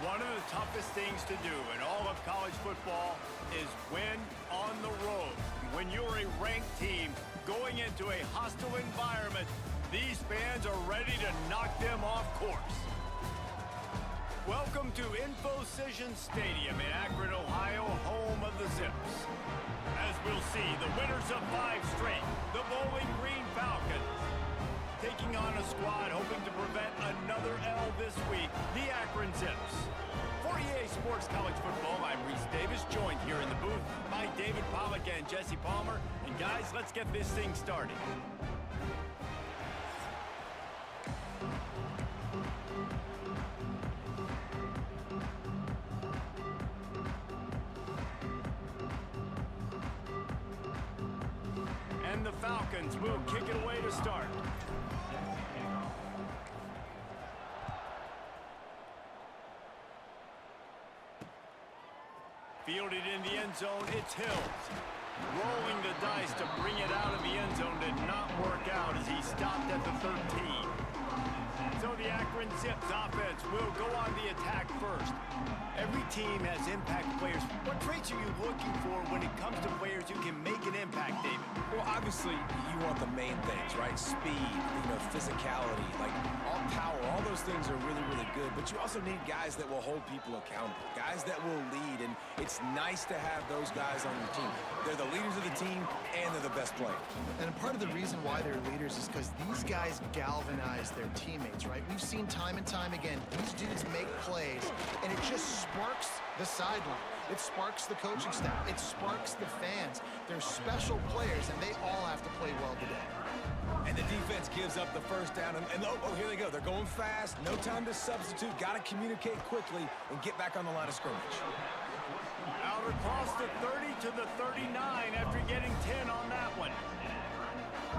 One of the toughest things to do in all of college football is win on the road. When you're a ranked team going into a hostile environment, these fans are ready to knock them off course. Welcome to InfoCision Stadium in Akron, Ohio, home of the Zips. As we'll see, the winners of 5 straight, the Bowling Green Falcons, taking on a squad hoping to prevent another L this week, the Akron Zips. For EA Sports College Football, I'm Reese Davis, joined here in the booth by David Pollack and Jesse Palmer. And guys, let's get this thing started. And the Falcons will kick it away to start. Fielded in the end zone, it's Hills. Rolling the dice to bring it out of the end zone did not work out as he stopped at the 13. So the Akron Zips offense will go on the attack first. Every team has impact players. What traits are you looking for when it comes to players who can make an impact, David? Well, obviously, you want the main things, right? Speed, physicality, like all power, all those things are really, really good. But you also need guys that will hold people accountable, guys that will lead. And it's nice to have those guys on your team. They're the leaders of the team, and they're the best players. And part of the reason why they're leaders is because these guys galvanize their teammates, right? We've seen time and time again, these dudes make plays, and it just sparks the sideline. It sparks the coaching staff. It sparks the fans. They're special players, and they all have to play well today. And the defense gives up the first down, and oh, here they go. They're going fast, no time to substitute, got to communicate quickly and get back on the line of scrimmage. Out across the 30 to the 39 after getting 10 on that one.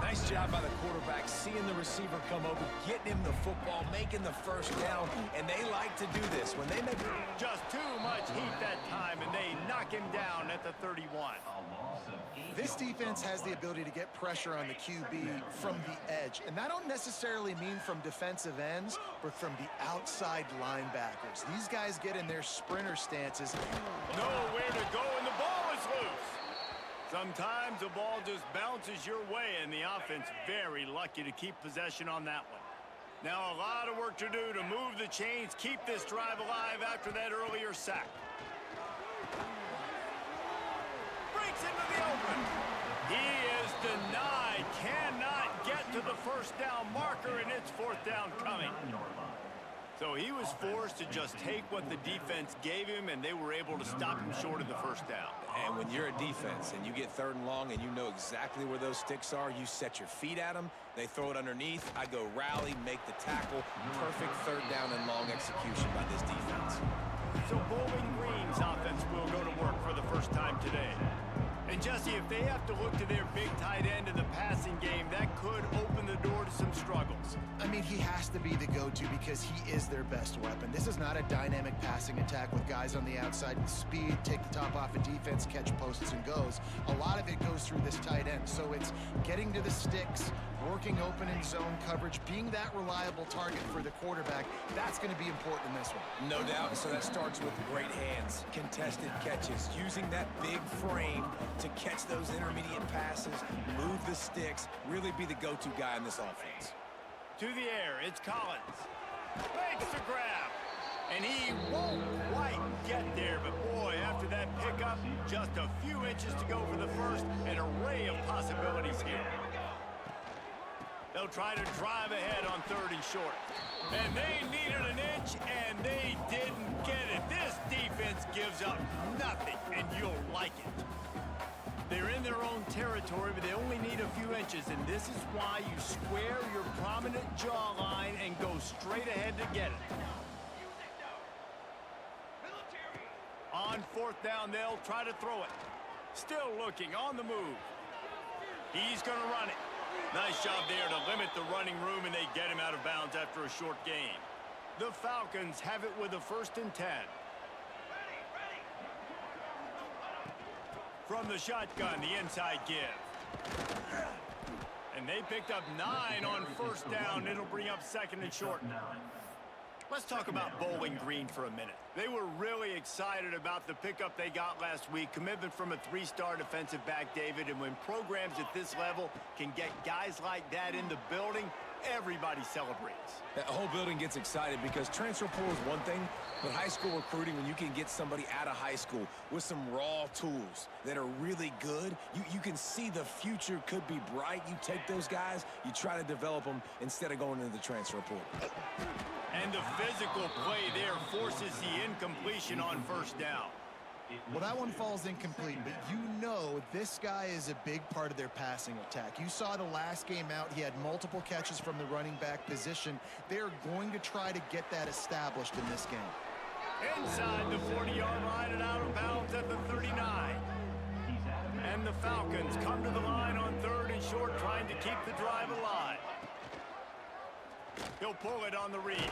Nice job by the quarterback, seeing the receiver come over, getting him the football, making the first down, and they like to do this. When they make just too much heat that time, and they knock him down at the 31. This defense has the ability to get pressure on the QB from the edge, and that don't necessarily mean from defensive ends, but from the outside linebackers. These guys get in their sprinter stances. Nowhere to go, and the ball is loose. Sometimes the ball just bounces your way, and the offense very lucky to keep possession on that one. Now a lot of work to do to move the chains, keep this drive alive after that earlier sack. Breaks into the open. He is denied, cannot get to the first down marker, and it's 4th down coming. So he was forced to just take what the defense gave him, and they were able to stop him short of the first down. And when you're a defense and you get 3rd and long and you know exactly where those sticks are, you set your feet at them, they throw it underneath, I go rally, make the tackle. Perfect 3rd down and long execution by this defense. So Bowling Green's offense will go to work for the first time today. And Jesse, if they have to look to their big tight end in the passing game, that could open the door to some struggles. I mean, he has to be the go-to because he is their best weapon. This is not a dynamic passing attack with guys on the outside with speed, take the top off of defense, catch posts and goes. A lot of it goes through this tight end. So it's getting to the sticks, working open in zone coverage, being that reliable target for the quarterback. That's going to be important in this one. No doubt. So that starts with great hands, contested catches, using that big frame to catch those intermediate passes, move the sticks, really be the go-to guy in this offense. To the air, it's Collins. Makes the grab. And he won't quite get there, but boy, after that pickup, just a few inches to go for the first, an array of possibilities here. They'll try to drive ahead on 3rd and short. And they needed an inch, and they didn't get it. This defense gives up nothing, and you'll like it. They're in their own territory, but they only need a few inches, and this is why you square your prominent jawline and go straight ahead to get it. On 4th down, they'll try to throw it. Still looking, on the move. He's going to run it. Nice job there to limit the running room, and they get him out of bounds after a short gain. The Falcons have it with a 1st and 10. From the shotgun, the inside give. And they picked up 9 on 1st down. It'll bring up 2nd and short. Let's talk about Bowling Green for a minute. They were really excited about the pickup they got last week, commitment from a 3-star defensive back, David, and when programs at this level can get guys like that in the building, everybody celebrates. The whole building gets excited because transfer portal is one thing, but high school recruiting, when you can get somebody out of high school with some raw tools that are really good, you can see the future could be bright. You take those guys, you try to develop them instead of going into the transfer portal. And the physical play there forces the incompletion on first down. Well, that one falls incomplete, but you know this guy is a big part of their passing attack. You saw the last game out, he had multiple catches from the running back position. They're going to try to get that established in this game. Inside the 40-yard line and out of bounds at the 39. And the Falcons come to the line on 3rd and short, trying to keep the drive alive. He'll pull it on the read.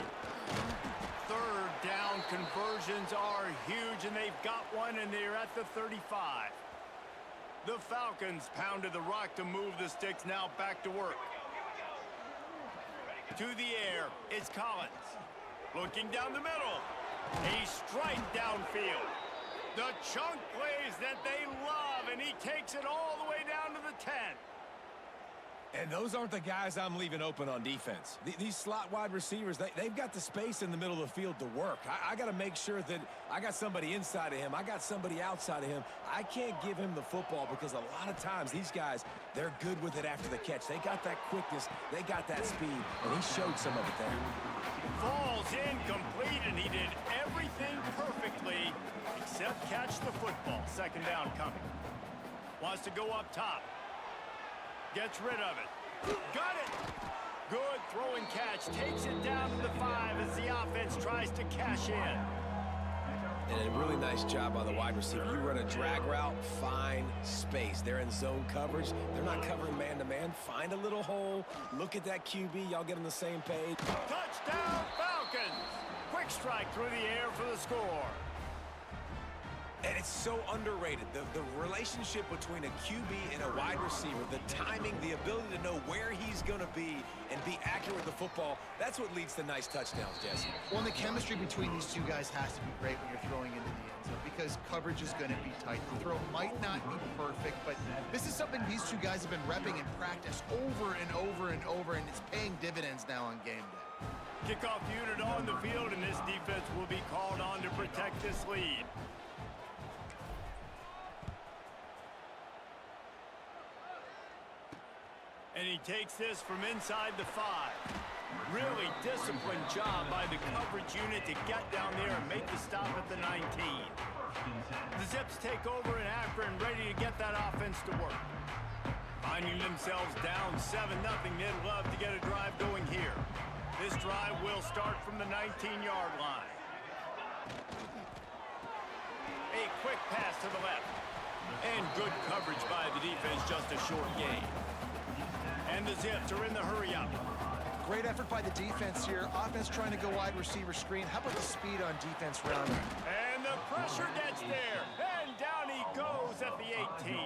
3rd down conversions are huge, and they've got one, and they're at the 35. The Falcons pounded the rock to move the sticks, now back to work. To the air, it's Collins. Looking down the middle. A strike downfield. The chunk plays that they love, and he takes it all the way down to the 10. And those aren't the guys I'm leaving open on defense. These slot wide receivers, they've got the space in the middle of the field to work. I got to make sure that I got somebody inside of him. I got somebody outside of him. I can't give him the football because a lot of times these guys, they're good with it after the catch. They got that quickness. They got that speed, and he showed some of it there. Falls incomplete, and he did everything perfectly except catch the football. 2nd down coming. Wants to go up top. Gets rid of it. Got it. Good throw and catch. Takes it down to the 5 as the offense tries to cash in. And a really nice job by the wide receiver. You run a drag route, find space. They're in zone coverage. They're not covering man-to-man. Find a little hole. Look at that QB. Y'all get on the same page. Touchdown, Falcons. Quick strike through the air for the score. And it's so underrated. The relationship between a QB and a wide receiver, the timing, the ability to know where he's going to be and be accurate with the football, that's what leads to nice touchdowns, Jesse. Well, and the chemistry between these two guys has to be great when you're throwing into the end zone because coverage is going to be tight. The throw might not be perfect, but this is something these two guys have been repping in practice over and over and over, and it's paying dividends now on game day. Kickoff unit on the field, and this defense will be called on to protect this lead. And he takes this from inside the 5. Really disciplined job by the coverage unit to get down there and make the stop at the 19. The Zips take over in Akron, ready to get that offense to work. Finding themselves down 7-0, they'd love to get a drive going here. This drive will start from the 19-yard line. A quick pass to the left. And good coverage by the defense, just a short gain. And the Zips are in the hurry-up. Great effort by the defense here. Offense trying to go wide receiver screen. How about the speed on defense rounding? And the pressure gets there. And down he goes at the 18.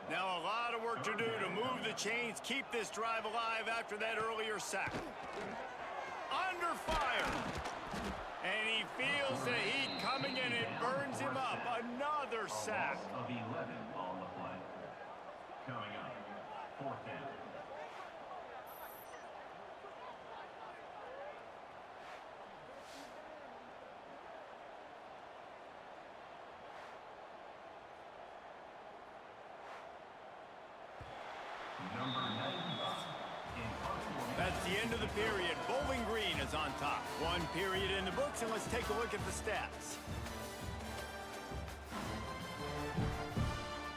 Now a lot of work to do to move the chains, keep this drive alive after that earlier sack. Under fire. And he feels the heat coming and it burns him up. Another sack. Of 11 on the play. Coming up, 4th down. That's the end of the period. Bowling Green is on top. 1 period in the books, and let's take a look at the stats.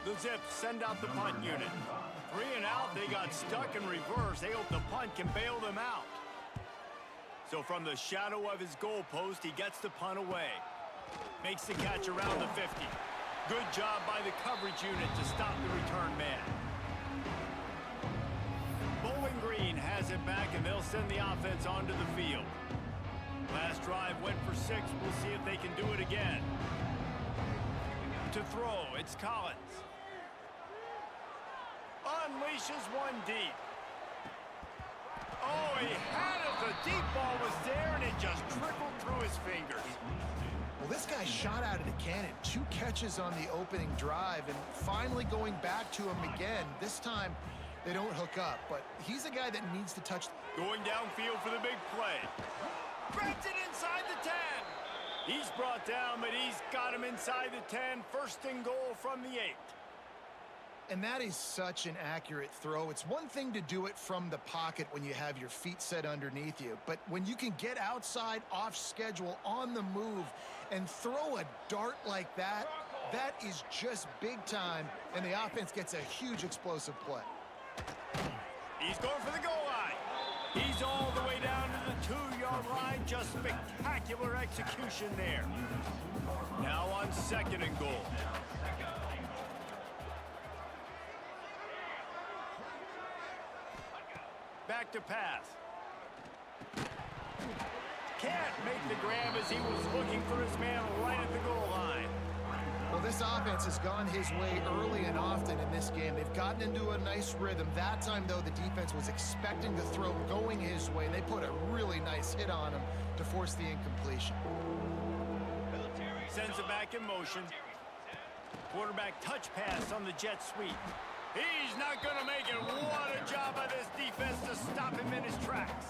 The Zips send out the punt unit. 3 and out, they got stuck in reverse. They hope the punt can bail them out. So from the shadow of his goalpost, he gets the punt away. Makes the catch around the 50. Good job by the coverage unit to stop the return man. Bowling Green has it back, and they'll send the offense onto the field. Last drive went for 6. We'll see if they can do it again. To throw, it's Collins. Unleashes one deep. Oh, he had it. The deep ball was there, and it just trickled through his fingers. Well, this guy shot out of the cannon. 2 catches on the opening drive, and finally going back to him again. This time, they don't hook up, but he's a guy that needs to touch. Going downfield for the big play. Grabs it inside the 10. He's brought down, but he's got him inside the 10. First and goal from the 8. And that is such an accurate throw. It's one thing to do it from the pocket when you have your feet set underneath you, but when you can get outside, off schedule, on the move, and throw a dart like that, that is just big time, and the offense gets a huge explosive play. He's going for the goal line. He's all the way down to the 2-yard line. Just spectacular execution there. Now on 2nd and goal. Back to pass. Can't make the grab as he was looking for his man right at the goal line. Well, this offense has gone his way early and often in this game. They've gotten into a nice rhythm. That time, though, the defense was expecting the throw going his way, and they put a really nice hit on him to force the incompletion. Sends it back in motion. Quarterback touch pass on the jet sweep. He's not going to make it. What a job by this defense to stop him in his tracks.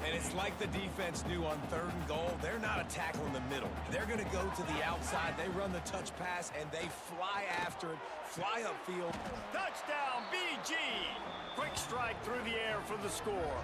And it's like the defense knew on 3rd and goal. They're not a tackle in the middle. They're going to go to the outside. They run the touch pass, and they fly after it, fly upfield. Touchdown, BG. Quick strike through the air for the score.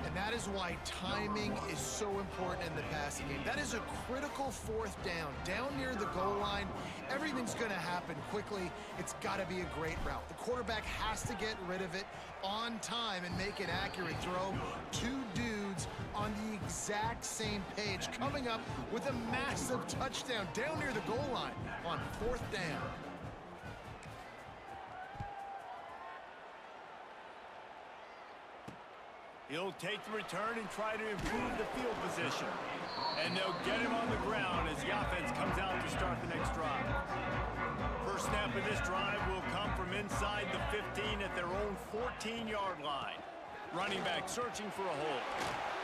And that is why timing is so important in the passing game. That is a critical 4th down. Down near the goal line, everything's going to happen quickly. It's got to be a great route. The quarterback has to get rid of it on time and make an accurate throw. 2 dudes on the exact same page, coming up with a massive touchdown down near the goal line on 4th down. He'll take the return and try to improve the field position. And they'll get him on the ground as the offense comes out to start the next drive. First snap of this drive will come from inside the 15 at their own 14-yard line. Running back searching for a hole.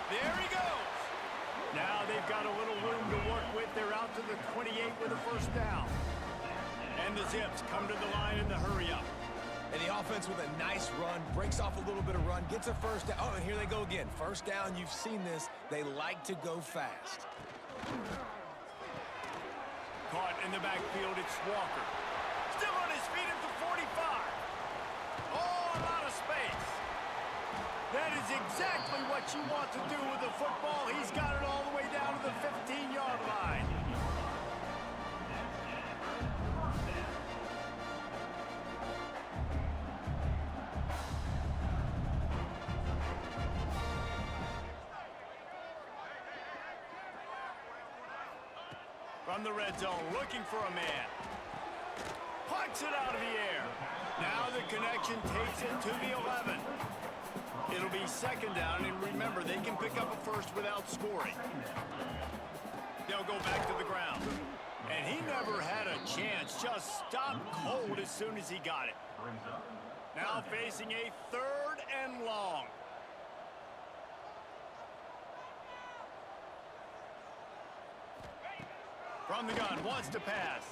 There he goes. Now they've got a little room to work with. They're out to the 28 with a first down. And the Zips come to the line in the hurry-up. And the offense with a nice run, breaks off a little bit of run, gets a first down. Oh, and here they go again. First down, you've seen this. They like to go fast. Caught in the backfield, it's Walker. Still on his feet at the 45. Oh, a lot of space. That is exactly what you want to do with the football. He's got it all the way down to the 15-yard line. From the red zone, looking for a man. Pucks it out of the air. Now the connection takes it to the 11. It'll be 2nd down, and remember, they can pick up a first without scoring. They'll go back to the ground. And he never had a chance, just stopped cold as soon as he got it. Now facing a 3rd and long. From the gun, wants to pass.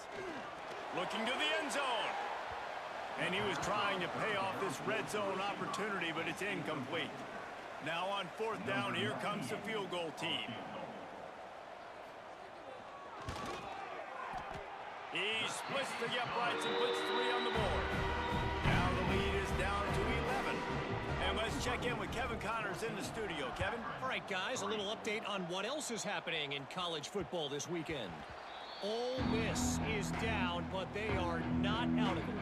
Looking to the end zone. And he was trying to pay off this red zone opportunity, but it's incomplete. Now on 4th down, here comes the field goal team. He splits the uprights and puts 3 on the board. Now the lead is down to 11. And let's check in with Kevin Connors in the studio. Kevin? All right, guys, a little update on what else is happening in college football this weekend. Ole Miss is down, but they are not out of it.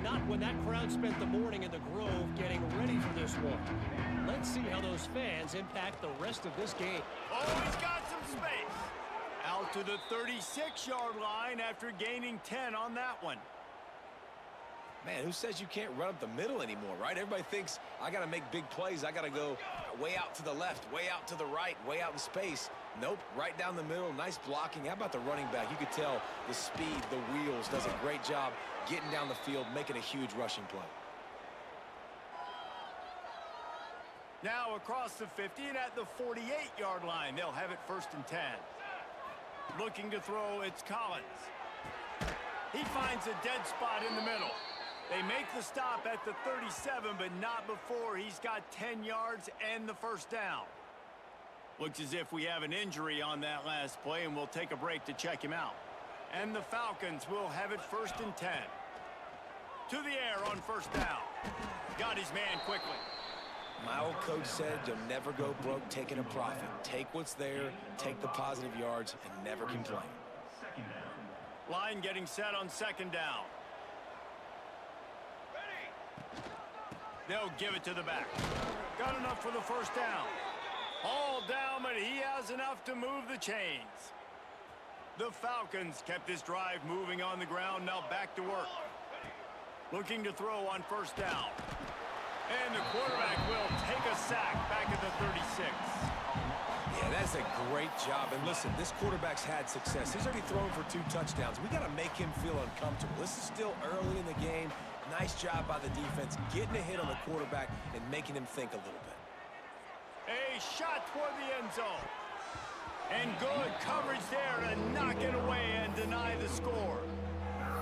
Not when that crowd spent the morning in the Grove getting ready for this one. Let's see how those fans impact the rest of this game. Oh, he's got some space. Out to the 36-yard line after gaining 10 on that one. Man, who says you can't run up the middle anymore, right? Everybody thinks, I got to make big plays. I got to go way out to the left, way out to the right, way out in space. Nope, right down the middle, nice blocking. How about the running back? You could tell the speed, the wheels, does a great job getting down the field, making a huge rushing play. Now across the 50 and at the 48-yard line, they'll have it 1st and 10. Looking to throw, it's Collins. He finds a dead spot in the middle. They make the stop at the 37, but not before he's got 10 yards and the 1st down. Looks as if we have an injury on that last play, and we'll take a break to check him out. And the Falcons will have it 1st and 10. To the air on 1st down. Got his man quickly. My old coach said you'll never go broke taking a profit. Take what's there, take the positive yards, and never complain. Line getting set on 2nd down. They'll give it to the back. Got enough for the 1st down. All down, but he has enough to move the chains. The Falcons kept this drive moving on the ground, now back to work. Looking to throw on 1st down. And the quarterback will take a sack back at the 36. Yeah, that's a great job. And listen, this quarterback's had success. He's already thrown for 2 touchdowns. We got to make him feel uncomfortable. This is still early in the game. Nice job by the defense, getting a hit on the quarterback and making him think a little bit. A shot toward the end zone. And good coverage there to knock it away and deny the score.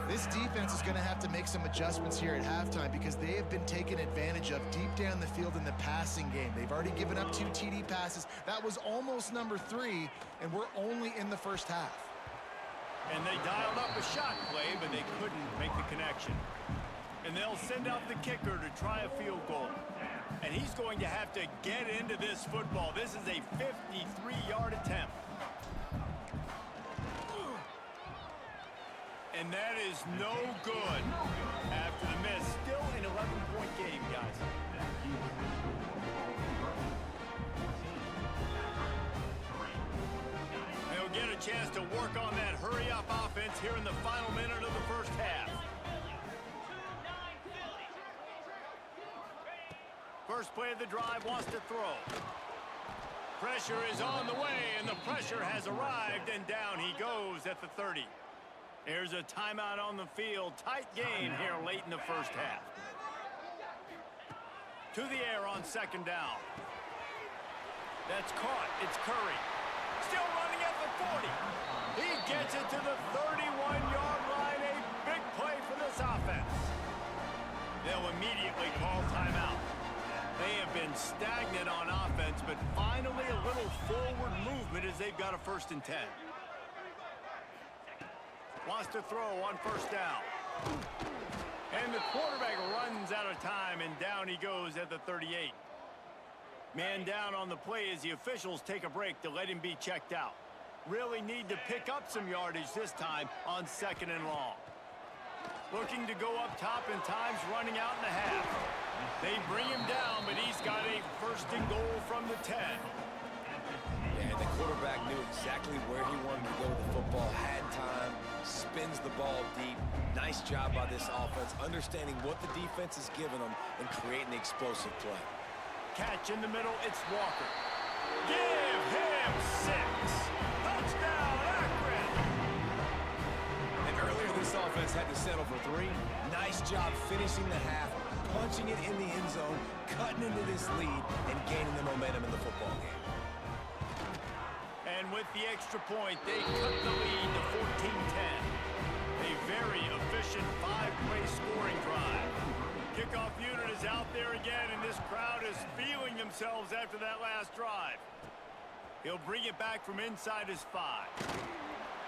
This defense is going to have to make some adjustments here at halftime because they have been taken advantage of deep down the field in the passing game. They've already given up 2 TD passes. That was almost number 3, and we're only in the 1st half. And they dialed up a shot play, but they couldn't make the connection. And they'll send out the kicker to try a field goal. And he's going to have to get into this football. This is a 53-yard attempt. And that is no good after the miss. Still an 11-point game, guys. They'll get a chance to work on that hurry-up offense here in the final minute of the 1st half. First play of the drive, wants to throw. Pressure is on the way, and the pressure has arrived, and down he goes at the 30. There's a timeout on the field. Tight game here late in the 1st half. To the air on 2nd down. That's caught. It's Curry. Still running at the 40. He gets it to the 31-yard line. A big play for this offense. They'll immediately call timeout. They have been stagnant on offense, but finally a little forward movement as they've got a 1st and 10. Wants to throw on 1st down. And the quarterback runs out of time, and down he goes at the 38. Man down on the play as the officials take a break to let him be checked out. Really need to pick up some yardage this time on 2nd and long. Looking to go up top, and time's running out in the half. They bring him down, but he's got a 1st and goal from the 10. Yeah, and the quarterback knew exactly where he wanted to go with the football, had time, spins the ball deep. Nice job by this offense, understanding what the defense is giving them and creating the explosive play. Catch in the middle, it's Walker. Give him 6. Touchdown, Akron! And earlier this offense had to settle for 3. Nice job finishing the half, punching it in the end zone, cutting into this lead, and gaining the momentum in the football game. And with the extra point, they cut the lead to 14-10. A very efficient 5-play scoring drive. Kickoff unit is out there again, and this crowd is feeling themselves after that last drive. He'll bring it back from inside his 5.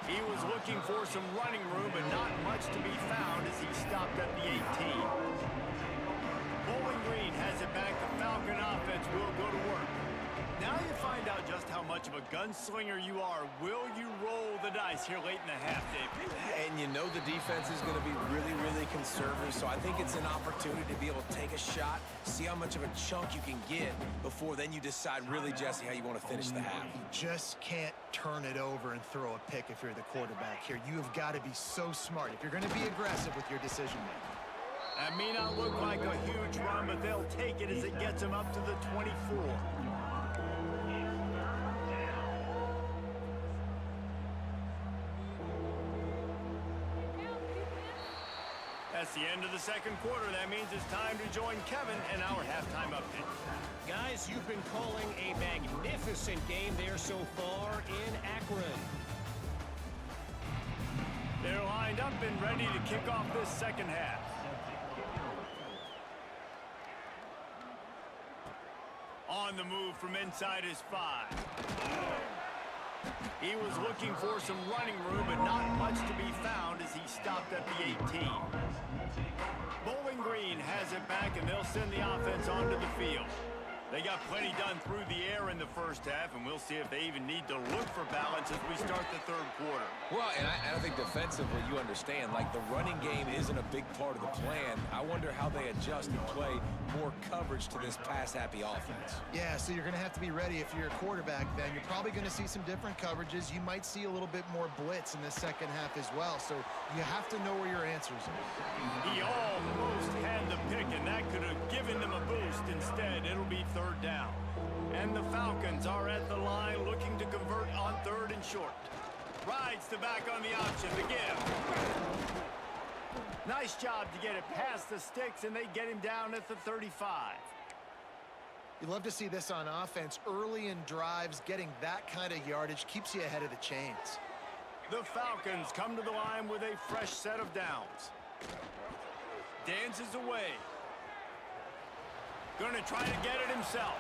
He was looking for some running room, but not much to be found as he stopped at the 18. Bowling Green has it back. The Falcon offense will go to work. Now you find out just how much of a gunslinger you are. Will you roll the dice here late in the half, Dave? And you know the defense is going to be really, really conservative, so I think it's an opportunity to be able to take a shot, see how much of a chunk you can get before then you decide really, Jesse, how you want to finish the half. You just can't turn it over and throw a pick if you're the quarterback here. You have got to be so smart if you're going to be aggressive with your decision-making. That may not look like a huge run, but they'll take it as it gets them up to the 24. As It's the end of the second quarter. That means it's time to join Kevin in our halftime update. Guys, you've been calling a magnificent game there so far in Akron. They're lined up and ready to kick off this second half. On the move from inside his 5. He was looking for some running room, but not much to be found as he stopped at the 18. Bowling Green has it back, and they'll send the offense onto the field. They got plenty done through the air in the first half, and we'll see if they even need to look for balance as we start the third quarter. Well, and I think defensively, you understand, like the running game isn't a big part of the plan. I wonder how they adjust and play more coverage to this pass-happy offense. Yeah, so you're going to have to be ready if you're a quarterback then. You're probably going to see some different coverages. You might see a little bit more blitz in the second half as well, so you have to know where your answers are. He almost had the pick, and that could have given them a boost. Instead, it'll be third down. And the Falcons are at the line looking to convert on third and short. Rides the back on the option to give. Nice job to get it past the sticks, and they get him down at the 35. You love to see this on offense. Early in drives, getting that kind of yardage keeps you ahead of the chains. The Falcons come to the line with a fresh set of downs. Dances away. Going to try to get it himself.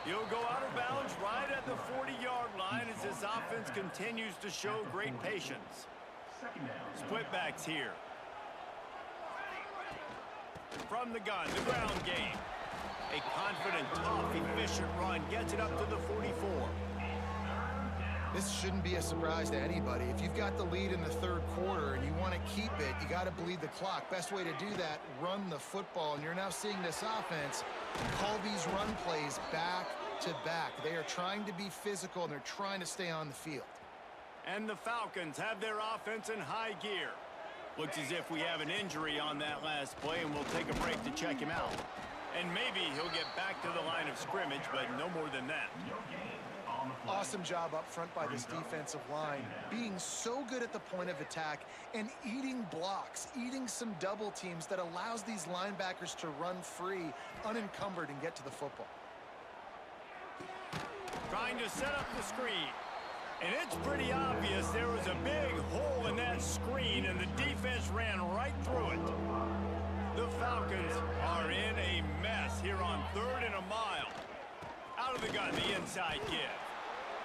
He'll go out of bounds right at the 40-yard line as this offense continues to show great patience. Split backs here. From the gun, the ground game. A confident, tough, efficient run gets it up to the 44. This shouldn't be a surprise to anybody. If you've got the lead in the third quarter and you want to keep it, you got to bleed the clock. Best way to do that, run the football. And you're now seeing this offense call these run plays back to back. They are trying to be physical, and they're trying to stay on the field. And the Falcons have their offense in high gear. Looks as if we have an injury on that last play, and we'll take a break to check him out. And maybe he'll get back to the line of scrimmage, but no more than that. Awesome job up front by this defensive line, being so good at the point of attack and eating blocks, eating some double teams that allows these linebackers to run free, unencumbered, and get to the football. Trying to set up the screen. And it's pretty obvious there was a big hole in that screen, and the defense ran right through it. The Falcons are in a mess here on third and a mile. Out of the gun, the inside give.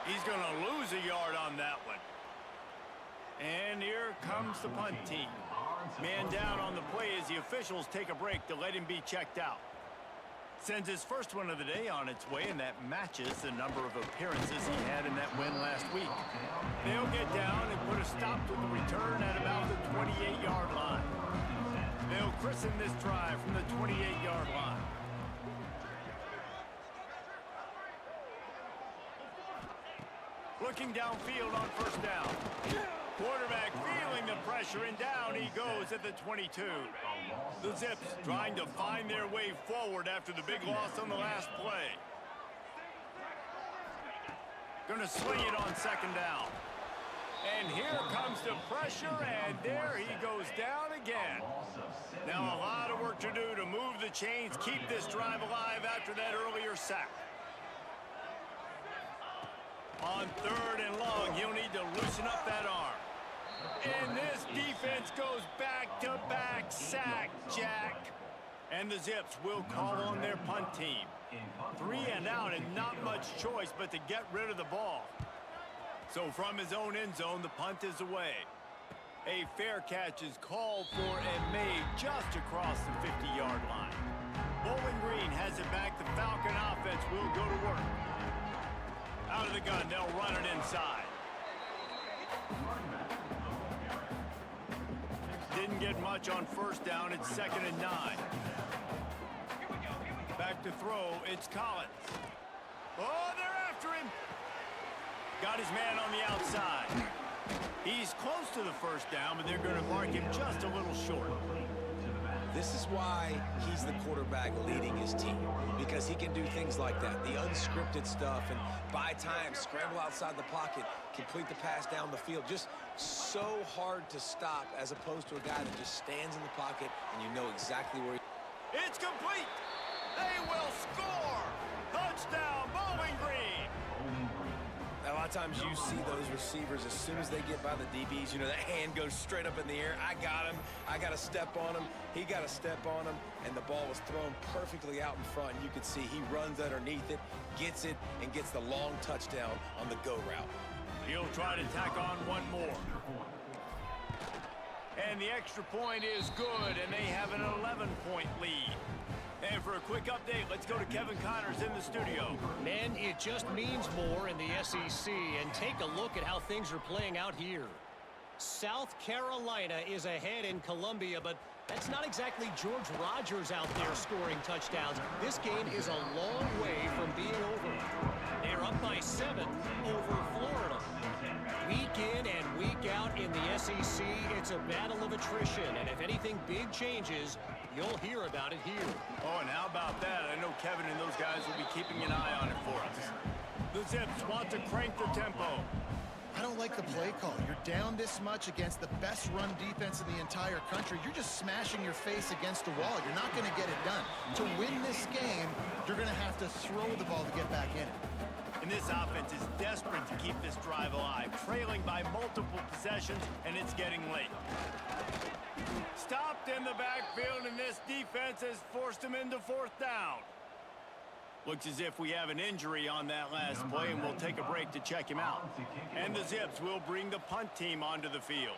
He's going to lose a yard on that one. And here comes the punt team. Man down on the play as the officials take a break to let him be checked out. Sends his first one of the day on its way, and that matches the number of appearances he had in that win last week. They'll get down and put a stop to the return at about the 28-yard line. They'll christen this drive from the 28-yard line. Looking downfield on first down. Quarterback feeling the pressure, and down he goes at the 22. The Zips trying to find their way forward after the big loss on the last play. Gonna sling it on second down. And here comes the pressure, and there he goes down again. Now a lot of work to do to move the chains, keep this drive alive after that earlier sack. On third and long, he'll need to loosen up that arm. And this defense goes back-to-back sack, Jack. And the Zips will call on their punt team. 3 and out, and not much choice but to get rid of the ball. So from his own end zone, the punt is away. A fair catch is called for and made just across the 50-yard line. Bowling Green has it back. The Falcon offense will go to work. Out of the gun, they'll run it inside. Didn't get much on first down. It's 2nd and 9. Back to throw, it's Collins. Oh, they're after him. Got his man on the outside. He's close to the first down, but they're going to mark him just a little short. This is why he's the quarterback leading his team, because he can do things like that, the unscripted stuff, and buy time, scramble outside the pocket, complete the pass down the field. Just so hard to stop as opposed to a guy that just stands in the pocket and you know exactly where he... It's complete. They will score. Touchdown, Bowling Green. A lot of times you see those receivers, as soon as they get by the DBs, you know, that hand goes straight up in the air. I got him. I got to step on him. He got to step on him. And the ball was thrown perfectly out in front. You can see he runs underneath it, gets it, and gets the long touchdown on the go route. He'll try to tack on one more. And the extra point is good, and they have an 11-point lead. And for a quick update, let's go to Kevin Connors in the studio. Men, it just means more in the SEC, and take a look at how things are playing out here. South Carolina is ahead in Columbia, but that's not exactly George Rogers out there scoring touchdowns. This game is a long way from being over. They're up by 7 over Florida. Week in and week out in the SEC, it's a battle of attrition, and if anything big changes, you'll hear about it here. Oh, and how about that? I know Kevin and those guys will be keeping an eye on it for us. The Zips want to crank the tempo. I don't like the play call. You're down this much against the best run defense in the entire country. You're just smashing your face against the wall. You're not going to get it done. To win this game, you're going to have to throw the ball to get back in it. And this offense is desperate to keep this drive alive, trailing by multiple possessions, and it's getting late. Stopped in the backfield, and this defense has forced him into 4th down. Looks as if we have an injury on that last play, and we'll take a break to check him out. And the Zips will bring the punt team onto the field.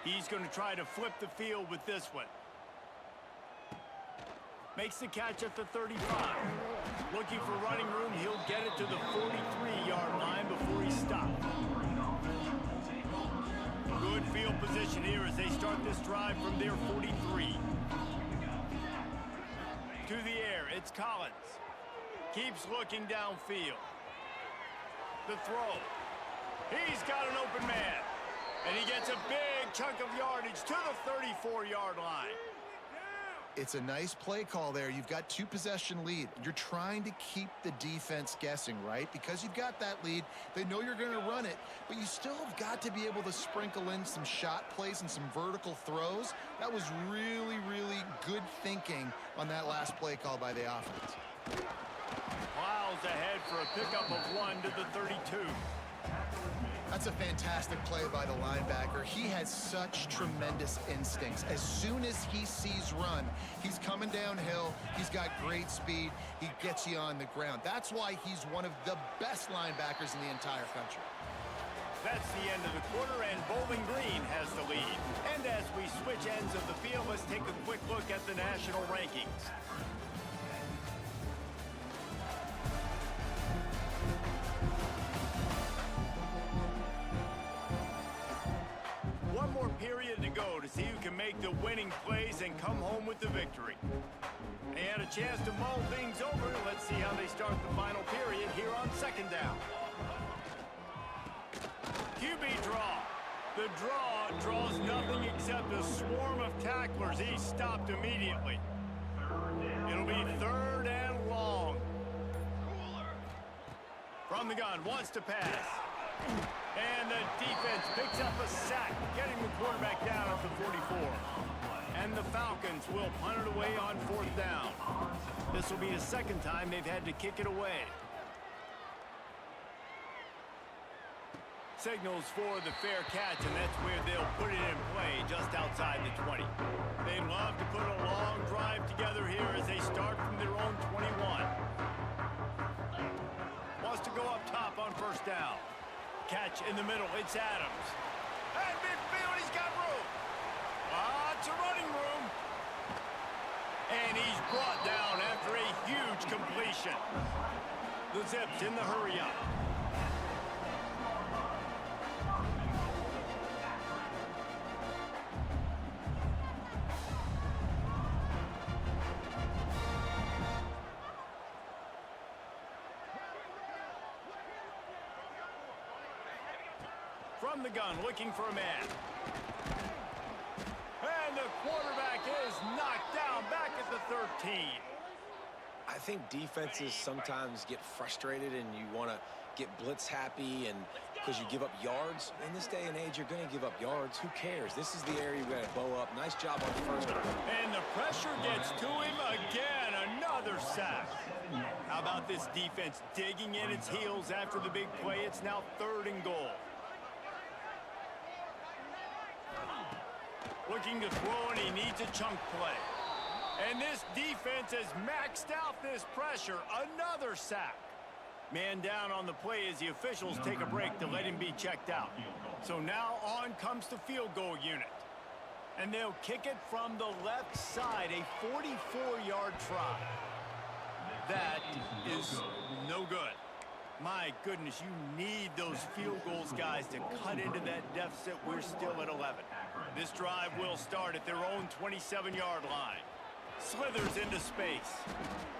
He's going to try to flip the field with this one. Makes the catch at the 35. Looking for running room, he'll get it to the 43-yard line before he stopped. Good field position here as they start this drive from their 43. To the air, it's Collins. Keeps looking downfield. The throw. He's got an open man. And he gets a big chunk of yardage to the 34-yard line. It's a nice play call there. You've got 2-possession lead. You're trying to keep the defense guessing, right? Because you've got that lead. They know you're going to run it, but you still have got to be able to sprinkle in some shot plays and some vertical throws. That was really, really good thinking on that last play call by the offense. Plows ahead for a pickup of 1 to the 32. That's a fantastic play by the linebacker. He has such tremendous instincts. As soon as he sees run, he's coming downhill. He's got great speed. He gets you on the ground. That's why he's one of the best linebackers in the entire country. That's the end of the quarter, and Bowling Green has the lead. And as we switch ends of the field, let's take a quick look at the national rankings. One more period to go to see who can make the winning plays and come home with the victory. They had a chance to mull things over. Let's see how they start the final period here on 2nd down. QB draw. The draw draws nothing except a swarm of tacklers. He stopped immediately. It'll be 3rd and long. From the gun, wants to pass. And the defense picks up a sack, getting the quarterback down at the 44. And the Falcons will punt it away on 4th down. This will be the 2nd time they've had to kick it away. Signals for the fair catch, and that's where they'll put it in play, just outside the 20. They'd love to put a long drive together here as they start from their own 21. Wants to go up top on 1st down. Catch in the middle, it's Adams. And midfield, he's got room. Lots of running room. And he's brought down after a huge completion. The Zips in the hurry-up. From the gun, looking for a man. And the quarterback is knocked 13. I think defenses sometimes get frustrated and you want to get blitz happy and because you give up yards. In this day and age, you're going to give up yards. Who cares? This is the area we're going to bow up. Nice job on the first one. And the pressure gets to him again. Another sack. How about this defense digging in its heels after the big play? It's now 3rd and goal. Looking to throw, and he needs a chunk play. And this defense has maxed out this pressure. Another sack. Man down on the play as the officials take a break to let him be checked out. So now on comes the field goal unit. And they'll kick it from the left side, a 44-yard try. That is no good. My goodness, you need those field goals, guys, to cut into that deficit. We're still at 11. This drive will start at their own 27-yard line. Slithers into space.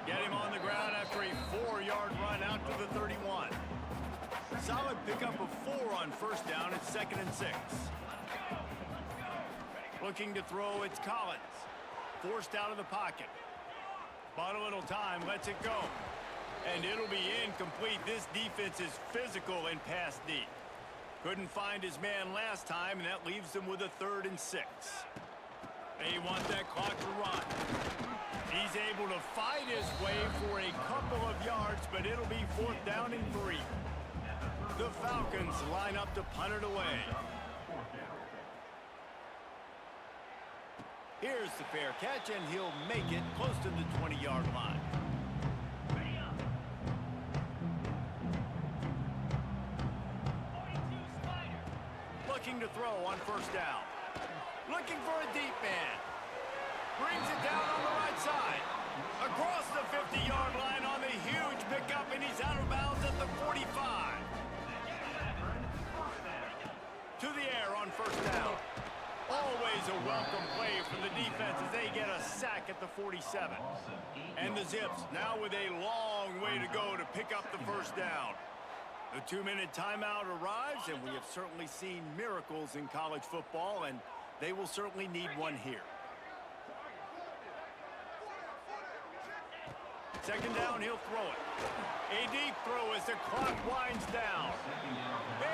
Get him on the ground after a 4-yard run out to the 31. Solid pickup of 4 on first down. It's 2nd and 6. Looking to throw, it's Collins. Forced out of the pocket. Bought a little time, lets it go. And it'll be incomplete. This defense is physical and pass deep. Couldn't find his man last time, and that leaves them with a 3rd and 6. They want that clock to run. He's able to fight his way for a couple of yards, but it'll be 4th down and 3. The Falcons line up to punt it away. Here's the fair catch, and he'll make it close to the 20-yard line. Looking to throw on first down. Looking for a deep man. Brings it down on the right side. Across the 50-yard line on the huge pickup, and he's out of bounds at the 45. To the air on first down. Always a welcome play from the defense as they get a sack at the 47. And the Zips now with a long way to go to pick up the first down. The 2-minute timeout arrives, and we have certainly seen miracles in college football, and they will certainly need one here. 2nd down, he'll throw it. A deep throw as the clock winds down.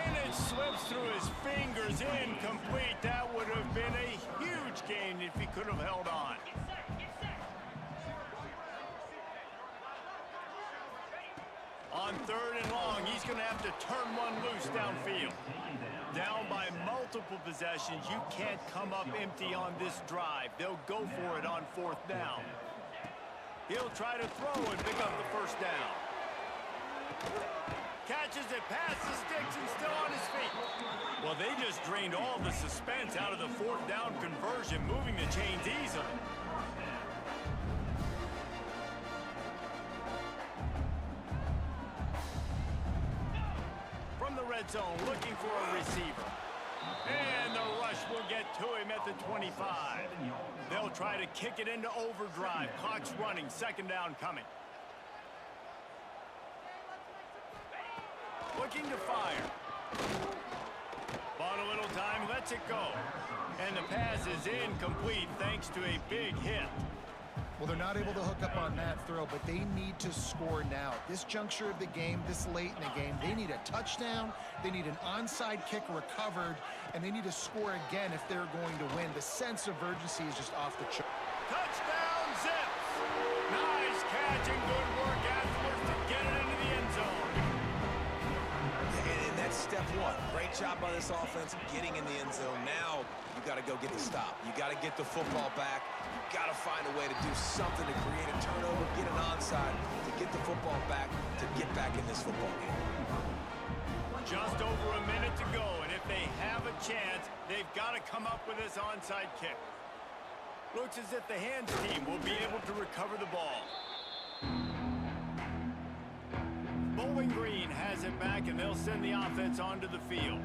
And it slips through his fingers, incomplete. That would have been a huge gain if he could have held on. On 3rd and long, he's going to have to turn one loose downfield. Down by multiple possessions, you can't come up empty on this drive. They'll go for it on 4th down. He'll try to throw and pick up the first down. Catches it past the sticks and still on his feet. Well, they just drained all the suspense out of the 4th down conversion, moving the chains easily. From the red zone, looking for a receiver. And the rush will get to him at the 25. They'll try to kick it into overdrive. Clock's running, 2nd down coming. Looking to fire. Bought a little time, lets it go. And the pass is incomplete thanks to a big hit. Well, they're not able to hook up on that throw, but they need to score now. This juncture of the game, this late in the game, they need a touchdown, they need an onside kick recovered, and they need to score again if they're going to win. The sense of urgency is just off the chart. Touchdown, Zips! Nice catch and good work afterwards to get it into the end zone. And that's step 1. Great job by this offense getting in the end zone. Now you got to go get the stop. You got to get the football back. You got to find a way to do something to create a turnover, get an onside, to get the football back, to get back in this football game. Just over a minute to go, and if they have a chance, they've got to come up with this onside kick. Looks as if the hands team will be able to recover the ball. Bowling Green has it back, and they'll send the offense onto the field.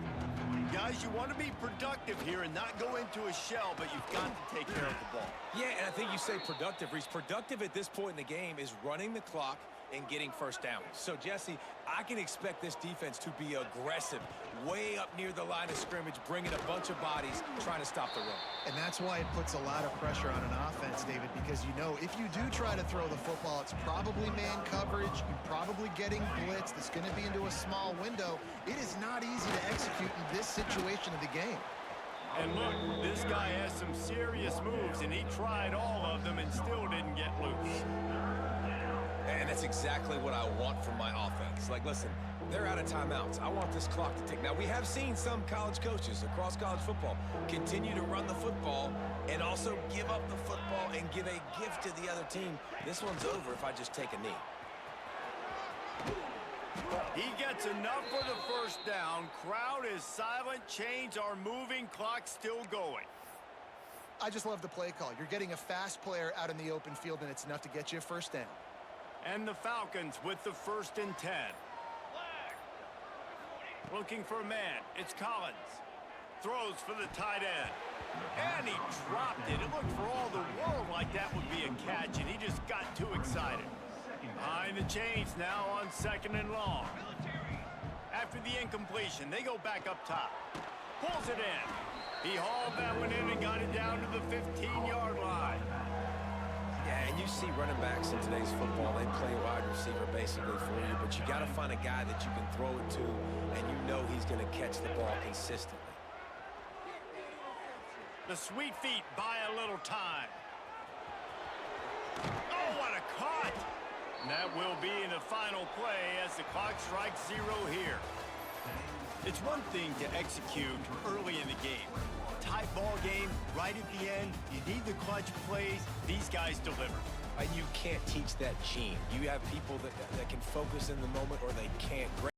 Guys, you want to be productive here and not go into a shell, but you've got to take care of the ball. Yeah, and I think you say productive. He's productive at this point in the game is running the clock, and getting first downs. So, Jesse, I can expect this defense to be aggressive, way up near the line of scrimmage, bringing a bunch of bodies, trying to stop the run. And that's why it puts a lot of pressure on an offense, David, because you know if you do try to throw the football, it's probably man coverage, you're probably getting blitzed, it's going to be into a small window. It is not easy to execute in this situation of the game. And look, this guy has some serious moves, and he tried all of them and still didn't get loose. And that's exactly what I want from my offense. Like, listen, they're out of timeouts. I want this clock to tick. Now, we have seen some college coaches across college football continue to run the football and also give up the football and give a gift to the other team. This one's over if I just take a knee. He gets enough for the first down. Crowd is silent. Chains are moving. Clock still going. I just love the play call. You're getting a fast player out in the open field, and it's enough to get you a first down. And the Falcons with the 1st and 10. Looking for a man. It's Collins. Throws for the tight end. And he dropped it. It looked for all the world like that would be a catch, and he just got too excited. Behind the chains now on 2nd and long. After the incompletion, they go back up top. Pulls it in. He hauled that one in and got it down to the 15-yard line. Yeah, and you see running backs in today's football, they play wide receiver basically for you, but you got to find a guy that you can throw it to, and you know he's going to catch the ball consistently. The sweet feet buy a little time. Oh, what a cut! And that will be in the final play as the clock strikes 0 here. It's one thing to execute early in the game. Tight ball game, right at the end. You need the clutch plays. These guys deliver. You can't teach that gene. You have people that can focus in the moment or they can't.